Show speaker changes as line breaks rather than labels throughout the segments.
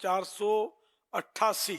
488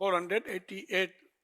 488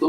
2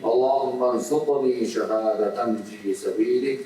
اللهم ارزقني شهادة في سبيلك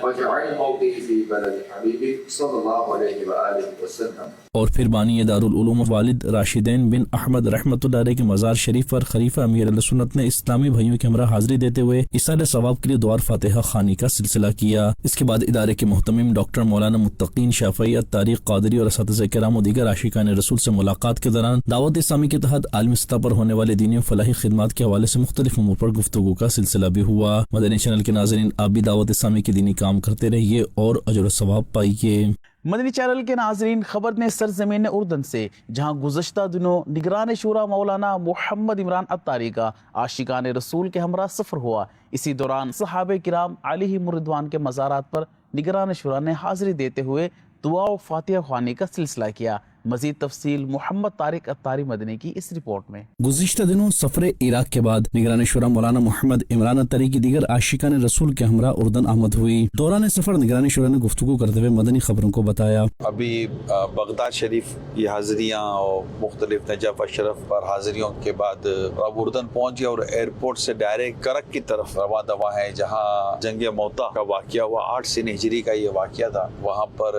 واجعل موتي في بلد حبيبك صلى الله عليه وآله وسلم।
اور پھر بانی دارال علوم والد راشدین بن احمد رحمۃ اللہ علیہ کے مزار شریف پر خلیفہ امیر علیہ سنت نے اسلامی بھائیوں کے ہمراہ حاضری دیتے ہوئے ایصال ثواب کے لیے دعا فاتحہ خوانی کا سلسلہ کیا۔ اس کے بعد ادارے کے محتمم ڈاکٹر مولانا متقین شافعی الطارق قادری اور اساتذہ کرام و دیگر عاشقان رسول سے ملاقات کے دوران دعوت اسلامی کے تحت عالمی سطح پر ہونے والے دینی و فلاحی خدمات کے حوالے سے مختلف امور پر گفتگو کا سلسلہ بھی ہوا۔ مدنی چینل کے ناظرین، آپ بھی دعوت اسلامی کے دینی کام کرتے رہیے اور اجر و ثواب پائیے۔
مدنی چینل کے ناظرین، خبر نے سرزمین اردن سے، جہاں گزشتہ دنوں نگران شورا مولانا محمد عمران الطاری کا عاشقان رسول کے ہمراہ سفر ہوا، اسی دوران صحابہ کرام علیہم الرضوان کے مزارات پر نگران شورا نے حاضری دیتے ہوئے دعا و فاتحہ خوانی کا سلسلہ کیا۔ مزید تفصیل محمد طارق الطاری مدنی کی اس رپورٹ میں۔
گزشتہ دنوں سفر عراق کے بعد نگران شورا مولانا محمد عمران الطاری کی دیگر عاشقان رسول کے ہمراہ اردن آمد ہوئی۔ دوران سفر نگران شورا نے گفتگو کرتے ہوئے مدنی خبروں کو بتایا۔
ابھی بغداد شریف کی حاضریاں اور مختلف نجف اشرف پر حاضریوں کے بعد اب اردن پہنچ گیا اور ایئرپورٹ سے ڈائریکٹ کرک کی طرف رواں دواں ہے، جہاں جنگ موتا کا واقعہ ہوا۔ 8 سن ہجری کا یہ واقعہ تھا۔ وہاں پر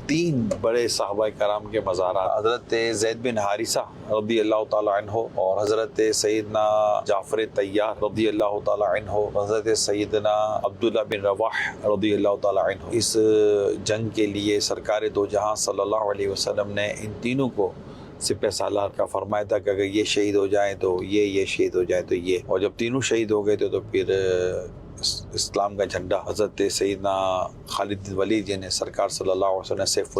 3 بڑے صحابہ کرام کے مزارات، حضرت زید بن حارثہ رضی اللہ تعالی عنہ اور حضرت سیدنا جعفر طیار رضی اللہ تعالی عنہ، حضرت سیدنا عبداللہ بن رواح رضی اللہ تعالی عنہ۔ اس جنگ کے لیے سرکار دو جہاں صلی اللہ علیہ وسلم نے ان تینوں کو سپہ سالار کا فرمایا تھا کہ اگر یہ شہید ہو جائیں تو یہ شہید ہو جائیں تو یہ، اور جب تینوں شہید ہو گئے تو پھر اسلام کا جھنڈا حضرت سیدنا خالد ولید جنہیں سرکار صلی اللہ علیہ وسلم سیف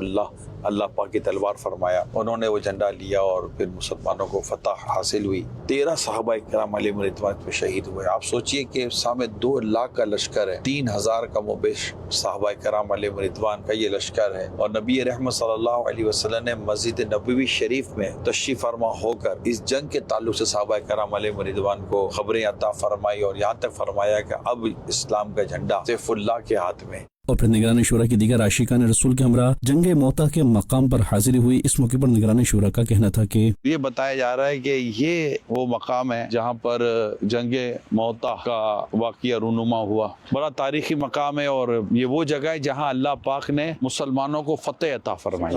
اللہ پاک کی تلوار فرمایا، انہوں نے وہ جھنڈا لیا اور پھر مسلمانوں کو فتح حاصل ہوئی۔ 13 صحابہ کرام علیہم الرضوان پہ شہید ہوئے۔ آپ سوچئے کہ سامنے 2 لاکھ کا لشکر ہے، 3000 کا مبیش صحابہ کرام علیہم الرضوان کا یہ لشکر ہے، اور نبی رحمت صلی اللہ علیہ وسلم نے مسجد نبوی شریف میں تشریف فرما ہو کر اس جنگ کے تعلق سے صحابہ کرام علیہم الرضوان کو خبریں عطا فرمائی، اور یہاں تک فرمایا کہ اب اسلام کا جھنڈا سیف اللہ کے ہاتھ میں۔
اور پھر نگران شورا کی دیگر عاشقان رسول کے ہمراہ جنگ موتا کے مقام پر حاضری ہوئی۔ اس موقع پر نگران شورا کا کہنا تھا کہ
یہ بتایا جا رہا ہے کہ یہ وہ مقام ہے جہاں پر جنگ موتا کا واقعہ رونما ہوا۔ بڑا تاریخی مقام ہے، اور یہ وہ جگہ ہے جہاں اللہ پاک نے مسلمانوں کو فتح عطا فرمائی۔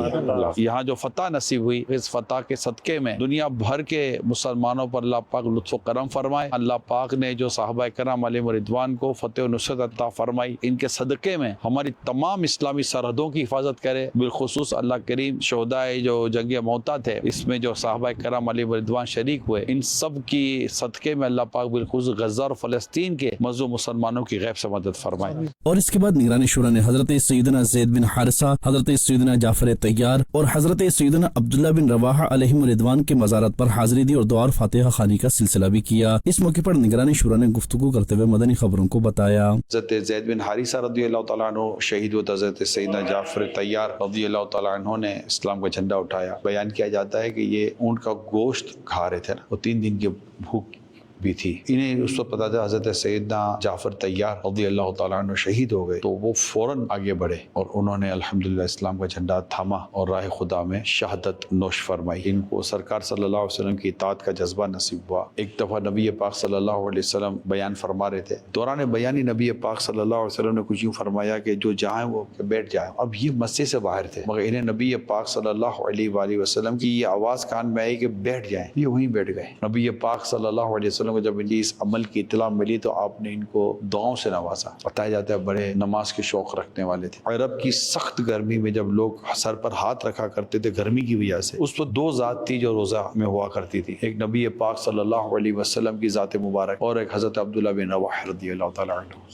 یہاں جو فتح نصیب ہوئی، اس فتح کے صدقے میں دنیا بھر کے مسلمانوں پر اللہ پاک لطف و کرم فرمائے۔ اللہ پاک نے جو صحابہ کرام علیہم الرضوان کو فتح و نصرت عطا فرمائی، ان کے صدقے میں ہماری تمام اسلامی سرحدوں کی حفاظت کرے۔ بالخصوص اللہ کریم شہدائے جو جنگ موتا تھے، اس میں جو صحابہ کرام علیہ رضوان شریک ہوئے، ان سب کی صدقے میں اللہ پاک بالخصوص غزہ اور فلسطین کے مظلوم مسلمانوں کی غیب سے مدد فرمائے۔
اور اس کے بعد نگران شورا نے حضرت سیدنا زید بن حارثہ، حضرت سیدنا جعفر طیار اور حضرت سیدنا عبداللہ بن رواحہ علیہم الرضوان کے مزارات پر حاضری دی اور دعا اور فاتحہ خوانی کا سلسلہ بھی کیا۔ اس موقع پر نگران شورا نے گفتگو کرتے ہوئے مدنی خبروں کو بتایا۔
حضرت زید بن حارثہ رضی اللہ تعالیٰ عنہ شہید ہوتا، حضرت سیدنا جعفر طیار رضی اللہ تعالیٰ عنہ نے اسلام کا جھنڈا اٹھایا۔ بیان کیا جاتا ہے کہ یہ اونٹ کا گوشت کھا رہے تھے نا، وہ 3 دن کی بھوک بھی تھی۔ انہیں اس وقت پتا تھا حضرت سیدنا جعفر طیار رضی اللہ تعالیٰ عنہ شہید ہو گئے، تو وہ فوراً آگے بڑھے اور انہوں نے الحمدللہ اسلام کا جھنڈا تھاما اور راہ خدا میں شہادت نوش فرمائی۔ ان کو سرکار صلی اللہ علیہ وسلم کی اطاعت کا جذبہ نصیب ہوا۔ ایک دفعہ نبی پاک صلی اللہ علیہ وسلم بیان فرما رہے تھے، دوران بیانی نبی پاک صلی اللہ علیہ وسلم نے کچھ یوں فرمایا کہ جو جائیں وہ بیٹھ جائیں۔ اب یہ مسجد سے باہر تھے، مگر انہیں نبی پاک صلی اللہ علیہ وآلہ وسلم کی یہ آواز کان میں آئی کہ بیٹھ جائیں، یہ وہیں بیٹھ گئے۔ نبی پاک صلی اللہ علیہ وسلم وسلم کو جب اس عمل کی اطلاع ملی تو آپ نے ان کو دعاؤں سے نوازا. بتایا جاتا ہے بڑے نماز کے شوق رکھنے والے تھے. عرب کی سخت گرمی میں جب لوگ سر پر ہاتھ رکھا کرتے تھے گرمی کی وجہ سے, اس پر 2 ذات تھی جو روزہ میں ہوا کرتی تھی, ایک نبی پاک صلی اللہ علیہ وسلم کی ذات مبارک اور ایک حضرت عبداللہ بن رواحہ رضی اللہ تعالی عنہ.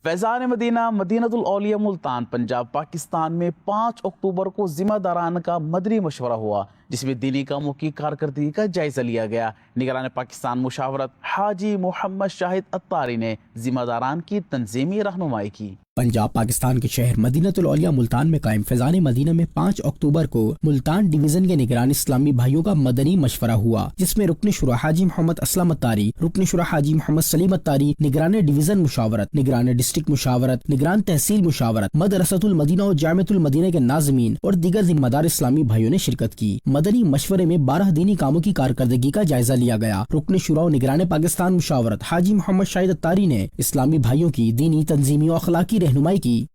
فیضان مدینہ مدینۃ الاولیاء ملتان پنجاب پاکستان میں 5 اکتوبر کو ذمہ داران کا مدنی مشورہ ہوا, جس میں دینی کاموں کی کارکردگی کا جائزہ لیا گیا. نگران پاکستان مشاورت حاجی محمد شاہد اتاری نے ذمہ داران کی تنظیمی رہنمائی کی.
پنجاب پاکستان کے شہر مدینۃ الاولیاء ملتان میں قائم فیضان مدینہ میں 5 اکتوبر کو ملتان ڈویژن کے نگران اسلامی بھائیوں کا مدنی مشورہ ہوا, جس میں رکن شورا حاجی محمد اسلم اتاری, رکن شورا حاجی محمد سلیم اتاری, نگران ڈویژن مشاورت, نگران ڈسٹرکٹ مشاورت, نگران تحصیل مشاورت, مدرسۃ المدینہ اور جامعۃ المدینہ کے ناظمین اور دیگر ذمہ دار اسلامی بھائیوں نے شرکت کی. مدنی مشورے میں 12 دینی کاموں کی کارکردگی کا جائزہ لیا گیا. رکن شورا و نگران پاکستان مشاورت حاجی محمد شاہد اتاری نے اسلامی بھائیوں کی دینی, تنظیمی و اخلاقی رہنمائی کی.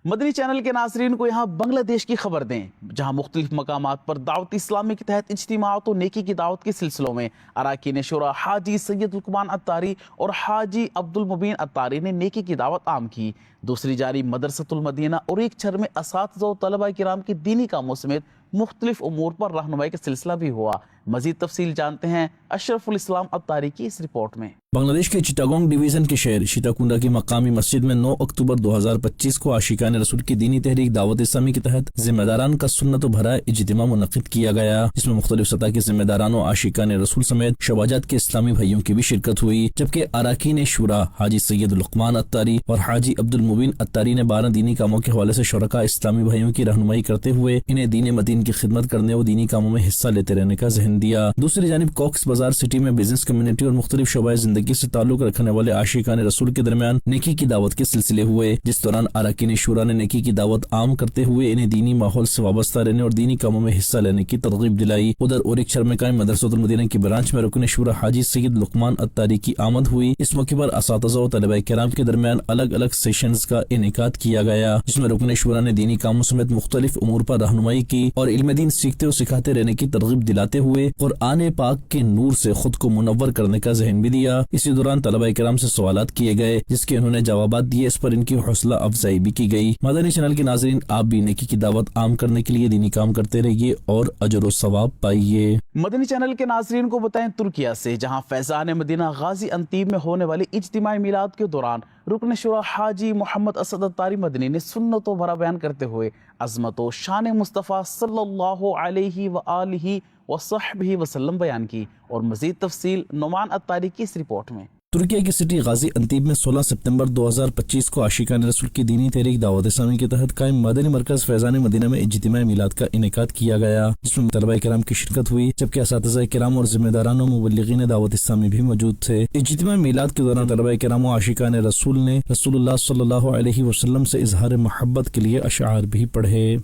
مدنی چینل کے ناظرین کو یہاں بنگلہ دیش کی خبر دیں, جہاں مختلف مقامات پر دعوت اسلامی کے تحت اجتماعات و نیکی کی دعوت کے سلسلوں میں اراکین شورا حاجی سید لقمان اتاری اور حاجی عبد المبین اتاری نے نیکی کی دعوت عام کی. دوسری جانب مدرسۃ المدینہ اور ایک چھر میں اساتذہ و طلباء کرام کی دینی کاموں سمیت مختلف امور پر رہنمائی کا سلسلہ بھی ہوا. مزید تفصیل جانتے ہیں اشرف الاسلام اتاری کی اس رپورٹ میں.
بنگلہ دیش کے چٹاگونگ ڈویژن کے شہر شیتاکنڈا کی مقامی مسجد میں 9 اکتوبر 2025 کو عاشقان رسول کی دینی تحریک دعوت اسلامی کے تحت ذمہ داران کا سنت و بھرا اجتماع منعقد کیا گیا, جس میں مختلف سطح کے ذمہ داران و عاشقان رسول سمیت شعبات کے اسلامی بھائیوں کی بھی شرکت ہوئی. جبکہ اراکین شورا حاجی سید لقمان اتاری اور حاجی عبد المبین اتاری نے 12 دینی کاموں کے حوالے سے شرکاء اسلامی بھائیوں کی رہنمائی کرتے ہوئے انہیں دین مدین کی خدمت کرنے اور دینی کاموں میں حصہ لیتے رہنے کا ذہن دیا. دوسری جانب کوکس بازار سٹی میں بزنس کمیونٹی اور مختلف شعبۂ زندگی سے تعلق رکھنے والے عاشقان رسول کے درمیان نیکی کی دعوت کے سلسلے ہوئے, جس دوران اراکین شورا نے نیکی کی دعوت عام کرتے ہوئے انہیں دینی ماحول سے وابستہ رہنے اور دینی کاموں میں حصہ لینے کی ترغیب دلائی. ادھر اور ایک چھر میں قائم مدرسۃ المدینہ کی برانچ میں رکن شورا حاجی سید لقمان اتاری کی آمد ہوئی. اس موقع پر اساتذہ و طلباء کرام کے درمیان الگ الگ سیشنز کا انعقاد کیا گیا, جس میں رکن شورا نے دینی کاموں سمیت مختلف امور پر رہنمائی کی اور علم دین سیکھتے اور سکھاتے رہنے کی ترغیب دلاتے ہوئے قرآن پاک کے نور سے خود کو منور کرنے کا ذہن بھی دیا. اسی دوران طلباء کرام سے سوالات کیے گئے, جس کے انہوں نے جوابات دیے. اس پر ان کی حوصلہ افزائی بھی کی گئی. مدنی چینل کے ناظرین, آپ بھی نیکی کی دعوت عام کرنے کے لیے دینی کام کرتے رہیے اور اجر و ثواب پائیے.
مدنی چینل کے ناظرین کو بتائیں ترکیہ سے, جہاں فیضان مدینہ غازی انتیب میں ہونے والی اجتماعی میلاد کے دوران رکن شورا حاجی محمد اسد اتاری مدنی نے سنت و بھرا بیان کرتے ہوئے عظمت و شان مصطفیٰ صلی اللہ علیہ وآلہ وصحبہ وسلم بیان کی. اور مزید تفصیل نعمان اتاری کی اس رپورٹ میں.
ترکیہ کی سٹی غازی انتیب میں 16 ستمبر 2025 کو عاشقان رسول کی دینی تحریک دعوت اسلامی کے تحت قائم مدنی مرکز فیضان مدینہ میں اجتماعی میلاد کا انعقاد کیا گیا, جس میں طلباء کرام کی شرکت ہوئی, جبکہ اساتذہ کرام اور ذمہ داران و مبلغین دعوت اسلامی بھی موجود تھے. اجتماعی میلاد کے دوران طلباء کرام و عاشقان رسول نے رسول اللہ صلی اللہ علیہ وسلم سے اظہار محبت کے لیے اشعار بھی پڑھے.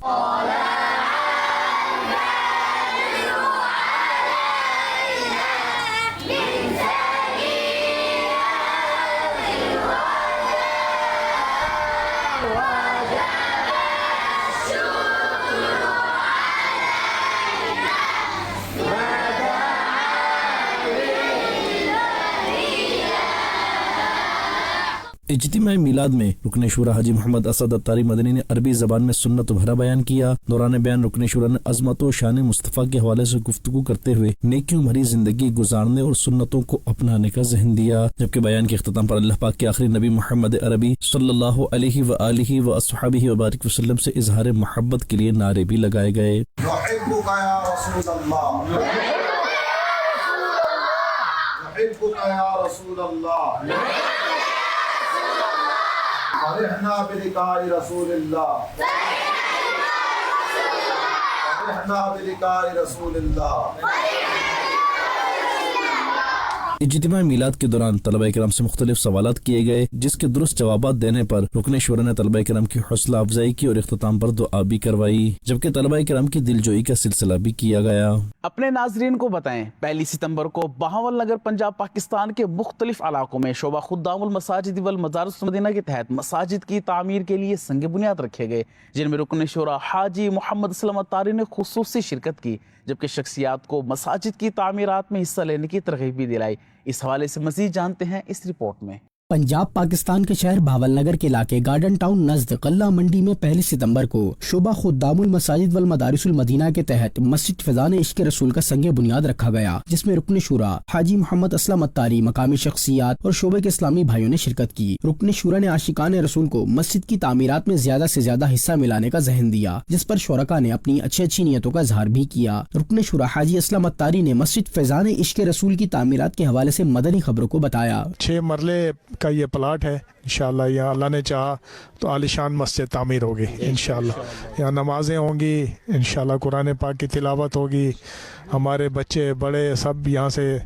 اجتماعی میلاد میں رکن شورا حاجی محمد اسد اتاری مدنی نے عربی زبان میں سنت و بھرا بیان کیا. دوران بیان رکن شورا نے عظمت و شان مصطفیٰ کے حوالے سے گفتگو کرتے ہوئے نیکیوں بھری زندگی گزارنے اور سنتوں کو اپنانے کا ذہن دیا. جبکہ بیان کے اختتام پر اللہ پاک کے آخری نبی محمد عربی صلی اللہ علیہ وآلہ وصحبہ وبارک وسلم سے اظہار محبت کے لیے نعرے بھی لگائے گئے.
نحبک یا رسول اللہ, نحبک یا رسول اللہ, فرحنا بلقاء رسول اللہ, فرحنا بلقاء رسول اللہ.
اجتماعی میلاد کے دوران طلباء کرام سے مختلف سوالات کیے گئے, جس کے درست جوابات دینے پر رکن شورا نے طلباء کرام کی حوصلہ افزائی کی اور اختتام پر دعا بھی کروائی, جبکہ طلباء کرام کی دل جوئی کا سلسلہ بھی کیا گیا.
اپنے ناظرین کو بتائیں 1 ستمبر کو بہاول نگر پنجاب پاکستان کے مختلف علاقوں میں شعبہ خدام المساجد والمدارس المدینہ کے تحت مساجد کی تعمیر کے لیے سنگ بنیاد رکھے گئے, جن میں رکن شورا حاجی محمد اسلم اتاری نے خصوصی شرکت کی, جبکہ شخصیات کو مساجد کی تعمیرات میں حصہ لینے کی ترغیب بھی دلائی. اس حوالے سے مزید جانتے ہیں اس رپورٹ میں۔
پنجاب پاکستان کے شہر بھاول نگر کے علاقے گارڈن ٹاؤن نزد غلہ منڈی میں 1 ستمبر کو شعبہ خدام المساجد والمدارس المدینہ کے تحت مسجد فیضان عشق رسول کا سنگ بنیاد رکھا گیا، جس میں رکن شورا حاجی محمد اسلم اتاری، مقامی شخصیات اور شعبے کے اسلامی بھائیوں نے شرکت کی۔ رکن شورا نے عاشقان رسول کو مسجد کی تعمیرات میں زیادہ سے زیادہ حصہ ملانے کا ذہن دیا، جس پر شرکاء نے اپنی اچھی نیتوں کا اظہار بھی کیا۔ رکن شورا حاجی اسلم اتاری نے مسجد فیضان عشق رسول کی تعمیرات کے حوالے سے مدنی خبروں کو بتایا۔
6 مرلے کا یہ پلاٹ ہے، انشاءاللہ یہاں اللہ نے چاہا تو عالیشان مسجد تعمیر ہوگی انشاءاللہ، یہاں نمازیں ہوں گی، انشاءاللہ قرآن پاک کی تلاوت ہوگی، ہمارے بچے بڑے سب یہاں سے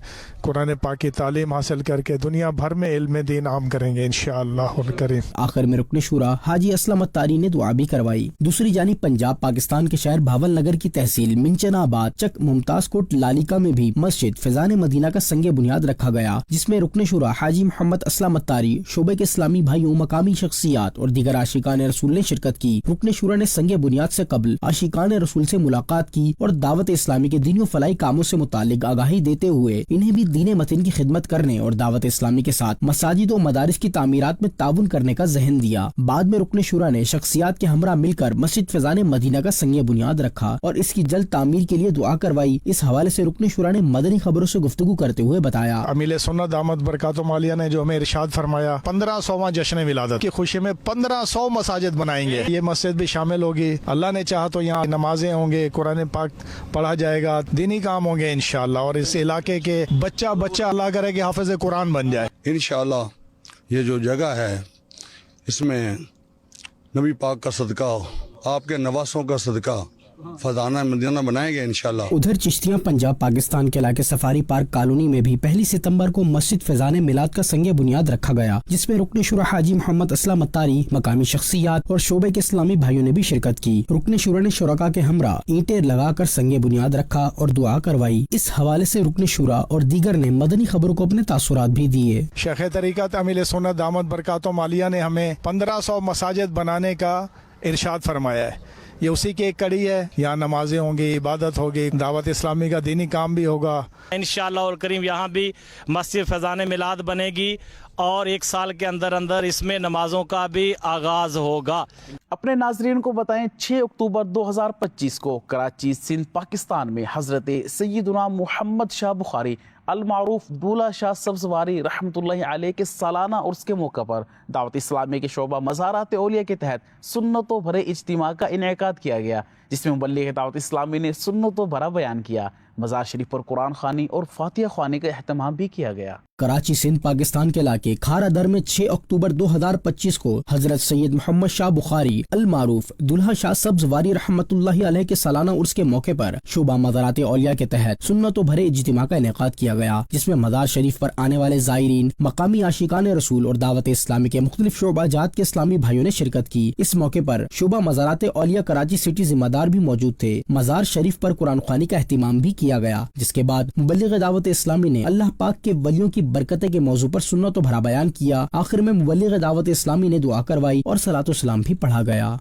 قرآن پاک کی تعلیم حاصل کر کے دنیا بھر میں علم دین عام کریں گے انشاءاللہ الکریم۔
آخر میں رکن شورا حاجی اسلم اتاری نے دعا بھی کروائی۔ دوسری جانب پنجاب پاکستان کے شہر بھاول نگر کی تحصیل منچنا آباد چک ممتاز کوٹ لالیکا میں بھی مسجد فیضان مدینہ کا سنگ بنیاد رکھا گیا، جس میں رکن شورا حاجی محمد اسلم اتاری، شعبے کے اسلامی بھائیوں، مقامی شخصیات اور دیگر عاشقان رسول نے شرکت کی۔ رکن شورا نے سنگ بنیاد سے قبل عاشقان رسول سے ملاقات کی اور دعوت اسلامی کے دینی و فلاحی کاموں سے متعلق آگاہی دیتے ہوئے انہیں بھی دین متین کی خدمت کرنے اور دعوت اسلامی کے ساتھ مساجد و مدارس کی تعمیرات میں تعاون کرنے کا ذہن دیا۔ بعد میں رکن شورا نے شخصیات کے ہمراہ مل کر مسجد فیضان مدینہ کا سنگ بنیاد رکھا اور اس کی جلد تعمیر کے لیے دعا کروائی۔ اس حوالے سے رکن شورا نے مدنی خبروں سے گفتگو کرتے ہوئے بتایا،
امیل سنت دامت برکاتہم عالیہ نے جو ہمیں ارشاد فرمایا 1500واں جشن ولادت کی خوشی میں 1500 مساجد بنائیں گے، یہ مسجد بھی شامل ہوگی۔ اللہ نے چاہا تو یہاں نمازیں ہوں گے، قرآن پاک پڑھا جائے گا، دینی کام ہوں گے انشاءاللہ، اور اس علاقے کے بچہ اللہ کرے کہ حافظ قرآن بن جائے
انشاءاللہ۔ یہ جو جگہ ہے اس میں نبی پاک کا صدقہ، آپ کے نواسوں کا صدقہ فیضانہ مدینہ بنائیں گے انشاءاللہ۔
ادھر چشتیاں پنجاب پاکستان کے علاقے سفاری پارک کالونی میں بھی 1 ستمبر کو مسجد فیضان میلاد کا سنگ بنیاد رکھا گیا، جس میں رکن شورا حاجی محمد اسلم اتاری، مقامی شخصیات اور شعبے کے اسلامی بھائیوں نے بھی شرکت کی۔ رکن شورا نے شرکاء کے ہمراہ اینٹیں لگا کر سنگ بنیاد رکھا اور دعا کروائی۔ اس حوالے سے رکن شورا اور دیگر نے مدنی خبروں کو اپنے تاثرات بھی دیے۔
شیخ طریقت امیل سنت دامت برکاتہم عالیہ نے ہمیں 1500 مساجد بنانے کا ارشاد فرمایا ہے، یہ اسی کی ایک کڑی ہے۔ یہاں نمازیں ہوں گی، عبادت ہوگی، دعوت اسلامی کا دینی کام بھی ہوگا
انشاءاللہ الکریم۔ یہاں بھی مسجد فیضان میلاد بنے گی اور 1 سال کے اندر اس میں نمازوں کا بھی آغاز ہوگا۔
اپنے ناظرین کو بتائیں 6 اکتوبر 2025 کو کراچی سندھ پاکستان میں حضرت سیدنا محمد شاہ بخاری المعروف دولہ شاہ سبزواری رحمۃ اللہ علیہ کے سالانہ عرس کے موقع پر دعوت اسلامی کے شعبہ مزارات اولیاء کے تحت سنتوں بھرے اجتماع کا انعقاد کیا گیا، جس میں مبلغ دعوت اسلامی نے سنتوں بھرا بیان کیا۔ مزار شریف پر قرآن خوانی اور فاتحہ خوانی کا اہتمام بھی کیا گیا۔
کراچی سندھ پاکستان کے علاقے کھارا در میں 6 اکتوبر 2025 کو حضرت سید محمد شاہ بخاری المعروف دولہ شاہ سبزواری رحمۃ اللہ علیہ کے سالانہ عرس کے موقع پر شعبہ مزارات اولیاء کے تحت سنتوں بھرے اجتماع کا انعقاد کیا گیا، جس میں مزار شریف پر آنے والے زائرین، مقامی عاشقان رسول اور دعوت اسلامی کے مختلف شعبہ جات کے اسلامی بھائیوں نے شرکت کی۔ اس موقع پر شعبہ مزارات اولیاء کراچی سٹی ذمہ دار بھی موجود تھے۔ مزار شریف پر قرآن خوانی کا اہتمام بھی کیا گیا، جس کے بعد مبلغ دعوت اسلامی نے اللہ پاک کے ولیوں کی برکتیں کے موضوع پر سنت و بھرا بیان کیا۔ آخر میں مبلغ دعوت اسلامی نے دعا کروائی اور صلاۃ و سلام بھی پڑھا گیا۔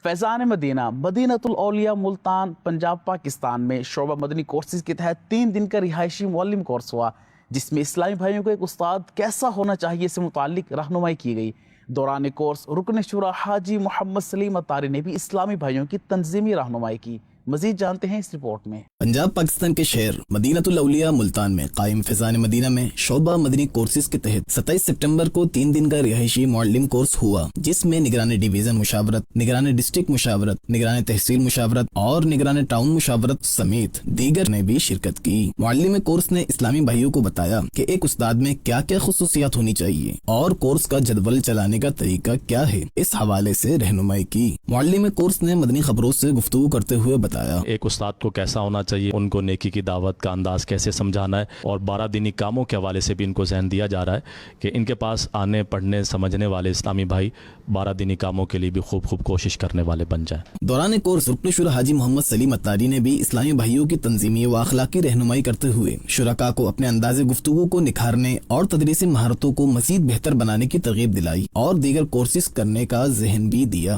فیضان مدینہ مدینۃ الاولیاء ملتان پنجاب پاکستان میں شعبہ مدنی کورسز کے تحت 3 دن کا رہائشی معلم کورس ہوا، جس میں اسلامی بھائیوں کو ایک استاد کیسا ہونا چاہیے سے متعلق رہنمائی کی گئی۔ دوران کورس رکن شورا حاجی محمد سلیم اتاری نے بھی اسلامی بھائیوں کی تنظیمی رہنمائی کی۔ مزید جانتے ہیں اس رپورٹ میں۔
پنجاب پاکستان کے شہر مدینۃ الاولیاء ملتان میں قائم فیضان مدینہ میں شعبہ مدنی کورسز کے تحت 27 سپٹمبر کو 3 دن کا رہائشی معلم کورس ہوا، جس میں نگران ڈویژن مشاورت، نگران ڈسٹرکٹ مشاورت، نگران تحصیل مشاورت اور نگران ٹاؤن مشاورت سمیت دیگر نے بھی شرکت کی۔ معلم کورس نے اسلامی بھائیوں کو بتایا کہ ایک استاد میں کیا کیا خصوصیات ہونی چاہیے اور کورس کا جدول چلانے کا طریقہ کیا ہے، اس حوالے سے رہنمائی کی۔ معلم کورس نے مدنی خبروں سے گفتگو کرتے ہوئے بتایا
ایک استاد کو کیسا ہونا چاہیے، ان کو نیکی کی دعوت کا انداز کیسے سمجھانا ہے، اور 12 دینی کاموں کے حوالے سے بھی ان کو ذہن دیا جا رہا ہے کہ ان کے پاس آنے پڑھنے سمجھنے والے اسلامی بھائی 12 دینی کاموں کے لیے بھی خوب کوشش کرنے والے بن جائیں۔
دوران کورس رکن شورا حاجی محمد سلیم اتاری نے بھی اسلامی بھائیوں کی تنظیمی و اخلاقی رہنمائی کرتے ہوئے شرکاء کو اپنے انداز گفتگو کو نکھارنے اور تدریسی مہارتوں کو مزید بہتر بنانے کی ترغیب دلائی اور دیگر کورسز کرنے کا ذہن بھی دیا۔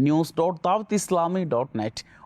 news.dawatislami.net